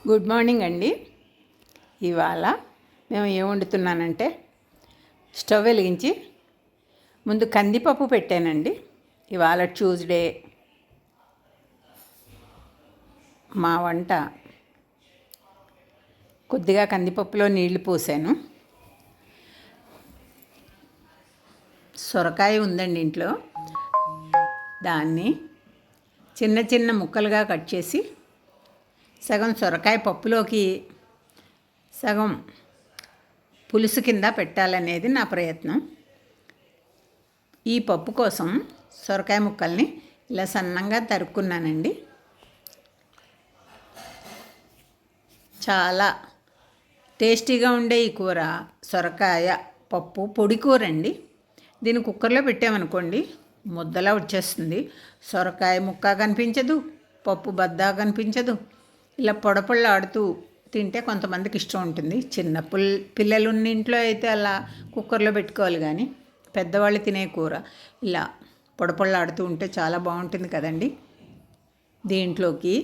Good morning అండి. ఇవాళ మేము ఏం వండుతున్నానంటే స్టవ్ వెలిగించి ముందు కందిపప్పు పెట్టానండి. ఇవాళ ట్యూస్డే. మా వంట కొద్దిగా కందిపప్పులో నీళ్లు పోసాను. సొరకాయ ఉందండి ఇంట్లో. దాన్ని చిన్న చిన్న ముక్కలుగా కట్ చేసి సగం సొరకాయ పప్పులోకి సగం పులుసు కింద పెట్టాలనేది నా ప్రయత్నం. ఈ పప్పు కోసం సొరకాయ ముక్కల్ని ఇలా సన్నంగా తరుక్కున్నానండి. చాలా టేస్టీగా ఉండే ఈ కూర సొరకాయ పప్పు పొడి కూర అండి. దీన్ని కుక్కర్లో పెట్టామనుకోండి ముద్దలా వచ్చేస్తుంది. సొరకాయ ముక్క కనిపించదు, పప్పు బద్దా కనిపించదు. ఇలా పొడపొళ్ళాడుతూ తింటే కొంతమందికి ఇష్టం ఉంటుంది. చిన్న పిల్లలు ఉన్న ఇంట్లో అయితే అలా కుక్కర్లో పెట్టుకోవాలి, కానీ పెద్దవాళ్ళు తినే కూర ఇలా పొడపొళ్ళాడుతూ ఉంటే చాలా బాగుంటుంది కదండి. దీంట్లోకి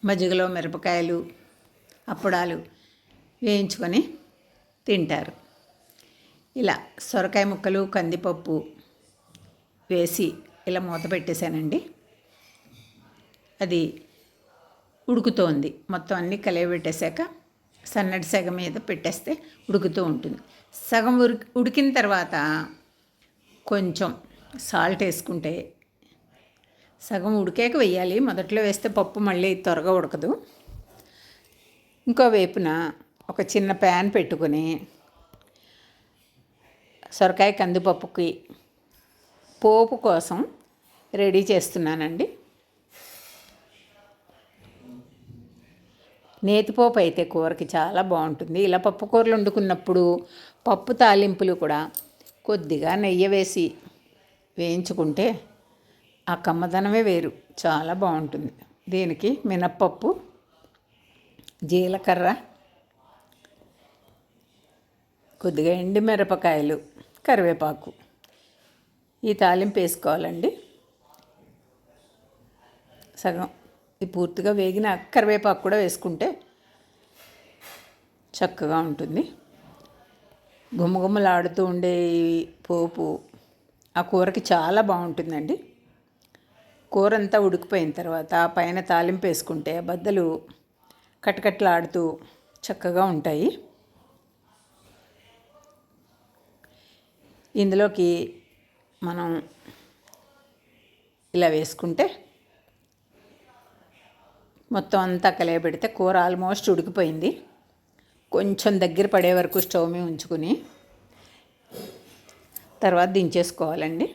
మజ్జిగలో మిరపకాయలు, అప్పడాలు వేయించుకొని తింటారు. ఇలా సొరకాయ ముక్కలు కందిపప్పు వేసి ఇలా మూత పెట్టేశానండి. అది ఉడుకుతోంది. మొత్తం అన్నీ కలియబెట్టేశాక సన్నటి సెగ మీద పెట్టేస్తే ఉడుకుతూ ఉంటుంది. సగం ఉడికిన తర్వాత కొంచెం సాల్ట్ వేసుకుంటే, సగం ఉడికాక వేయాలి. మొదట్లో వేస్తే పప్పు మళ్ళీ త్వరగా ఉడకదు. ఇంకో వైపున ఒక చిన్న ప్యాన్ పెట్టుకొని సొరకాయ కందిపప్పుకి పోపు కోసం రెడీ చేస్తున్నానండి. నేతిపోపు అయితే కూరకి చాలా బాగుంటుంది. ఇలా పప్పు కూరలు వండుకున్నప్పుడు పప్పు తాలింపులు కూడా కొద్దిగా నెయ్యి వేసి వేయించుకుంటే ఆ కమ్మదనమే వేరు, చాలా బాగుంటుంది. దీనికి మినప్పప్పు, జీలకర్ర, కొద్దిగా ఎండుమిరపకాయలు, కరివేపాకు ఈ తాలింపు వేసుకోవాలండి. సగం ఈ పూర్తిగా వేగిన కరివేపాకు కూడా వేసుకుంటే చక్కగా ఉంటుంది. గుమ్మగుమ్మలాడుతూ ఉండే ఈ పోపు ఆ కూరకి చాలా బాగుంటుందండి. కూర అంతా ఉడికిపోయిన తర్వాత పైన తాలింపు వేసుకుంటే బద్దలు కటకట్లాడుతూ చక్కగా ఉంటాయి. ఇందులోకి మనం ఇలా వేసుకుంటే మొత్తం అంతా కలియబెడితే కూర ఆల్మోస్ట్ ఉడికిపోయింది. కొంచెం దగ్గర పడే వరకు స్టవ్ మీద ఉంచుకుని తర్వాత దించేసుకోవాలండి.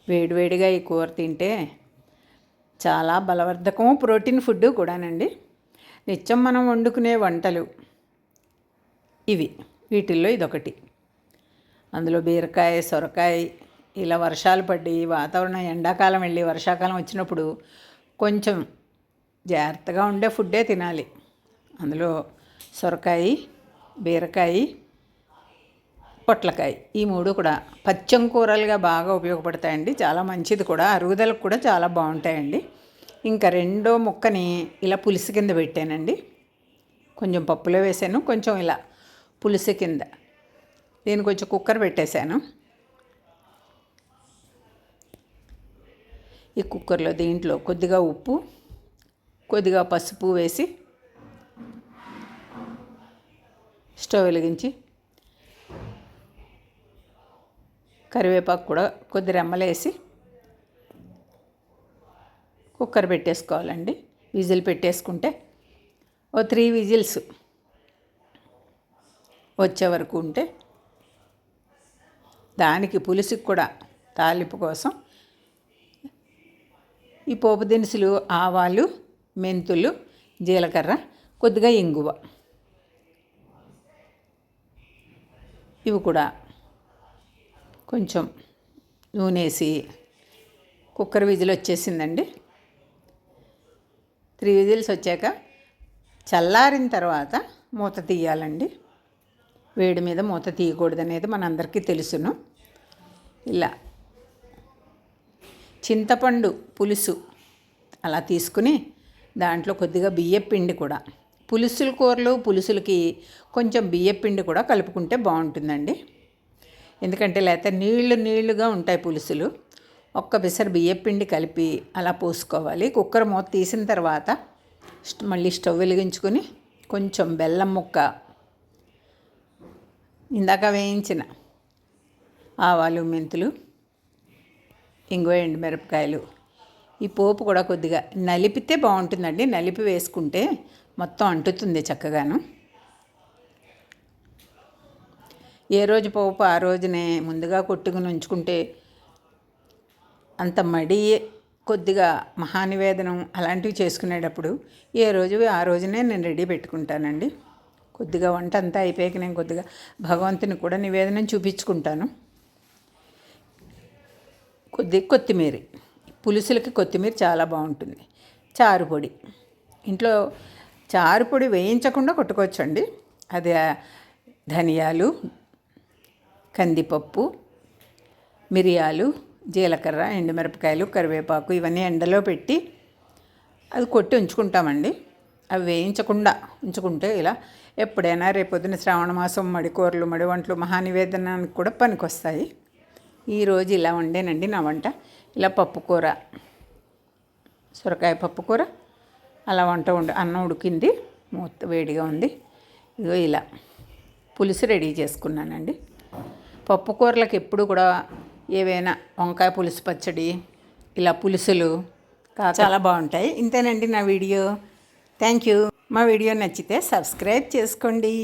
వేడివేడిగా ఈ కూర తింటే చాలా బలవర్ధకము, ప్రోటీన్ ఫుడ్ కూడానండి. నిత్యం మనం వండుకునే వంటలు ఇవి, వీటిల్లో ఇదొకటి. అందులో బీరకాయ, సొరకాయ ఇలా వర్షాలు పడి వాతావరణం ఎండాకాలం వెళ్ళి వర్షాకాలం వచ్చినప్పుడు కొంచెం జాగ్రత్తగా ఉండే ఫుడ్డే తినాలి. అందులో సొరకాయ, బీరకాయ, పొట్లకాయ ఈ మూడు కూడా పచ్చం కూరలుగా బాగా ఉపయోగపడతాయండి. చాలా మంచిది కూడా, అరుగుదలకు కూడా చాలా బాగుంటాయండి. ఇంకా రెండో ముక్కని ఇలా పులుసు కింద పెట్టానండి. కొంచెం పప్పులో వేసాను, కొంచెం ఇలా పులుసు కింద. దీన్ని కొంచెం కుక్కర్ పెట్టేశాను. ఈ కుక్కర్లో దీంట్లో కొద్దిగా ఉప్పు, కొద్దిగా పసుపు వేసి స్టవ్ వెలిగించి కరివేపాకు కూడా కొద్ది రెమ్మలేసి కుక్కర్ పెట్టేసుకోవాలండి. విజిల్ పెట్టేసుకుంటే ఓ 3 విజిల్స్ వచ్చే వరకు ఉంటే దానికి పులుసుకి కూడా తాలింపు కోసం ఈ పోపు దినుసులు ఆవాలు, మెంతులు, జీలకర్ర, కొద్దిగా ఇంగువ ఇవి కూడా కొంచెం నూనె వేసి కుక్కర్ విజిల్ వచ్చేసిందండి. 3 విజిల్స్ వచ్చాక చల్లారిన తర్వాత మూత తీయాలండి. వేడి మీద మూత తీయకూడదు అనేది మనందరికీ తెలుసును. ఇలా చింతపండు పులుసు అలా తీసుకుని దాంట్లో కొద్దిగా బియ్యపిండి కూడా, పులుసుల కూరలు పులుసులకి కొంచెం బియ్యపిండి కూడా కలుపుకుంటే బాగుంటుందండి. ఎందుకంటే లేకపోతే నీళ్లుగా ఉంటాయి పులుసులు. ఒక్క పిసరు బియ్యపిండి కలిపి అలా పోసుకోవాలి. కుక్కర్ మూత తీసిన తర్వాత మళ్ళీ స్టవ్ వెలిగించుకొని కొంచెం బెల్లం ముక్క, ఇందాక వేయించిన ఆవాలు, మెంతులు, ఇంగువ, ఎండుమిరపకాయలు, ఈ పోపు కూడా కొద్దిగా నలిపితే బాగుంటుందండి. నలిపి వేసుకుంటే మొత్తం అంటుతుంది చక్కగాను. ఏ రోజు పోపు ఆ రోజునే ముందుగా కొట్టుకుని ఉంచుకుంటే అంత మడి, కొద్దిగా మహానివేదనం అలాంటివి చేసుకునేటప్పుడు ఏ రోజు ఆ రోజునే నేను రెడీ పెట్టుకుంటానండి. కొద్దిగా వంట అంతా అయిపోయాక నేను కొద్దిగా భగవంతుని కూడా నివేదనం చూపించుకుంటాను. కొత్తిమీర, పులుసులకి కొత్తిమీర చాలా బాగుంటుంది. చారు పొడి, ఇంట్లో చారు పొడి వేయించకుండా కొట్టుకోవచ్చండి. అది ధనియాలు, కందిపప్పు, మిరియాలు, జీలకర్ర, ఎండుమిరపకాయలు, కరివేపాకు ఇవన్నీ ఎండలో పెట్టి అది కొట్టి ఉంచుకుంటామండి. అవి వేయించకుండా ఉంచుకుంటే ఇలా ఎప్పుడైనా రేపొద్దున శ్రావణ మాసం మడికూరలు, మడి వంటలు, మహానివేదనానికి కూడా పనికొస్తాయి. ఈరోజు ఇలా వండేనండి నా వంట. ఇలా పప్పుకూర, సొరకాయ పప్పుకూర, అలా అన్నం ఉడికింది, మూత వేడిగా ఉంది. ఇదిగో ఇలా పులుసు రెడీ చేసుకున్నానండి. పప్పుకూరలకు ఎప్పుడు కూడా ఏవైనా వంకాయ పులుసు, పచ్చడి, ఇలా పులుసులు చాలా బాగుంటాయి. ఇంతేనండి నా వీడియో. Thank you. మా వీడియో నచ్చితే సబ్స్క్రైబ్ చేసుకోండి.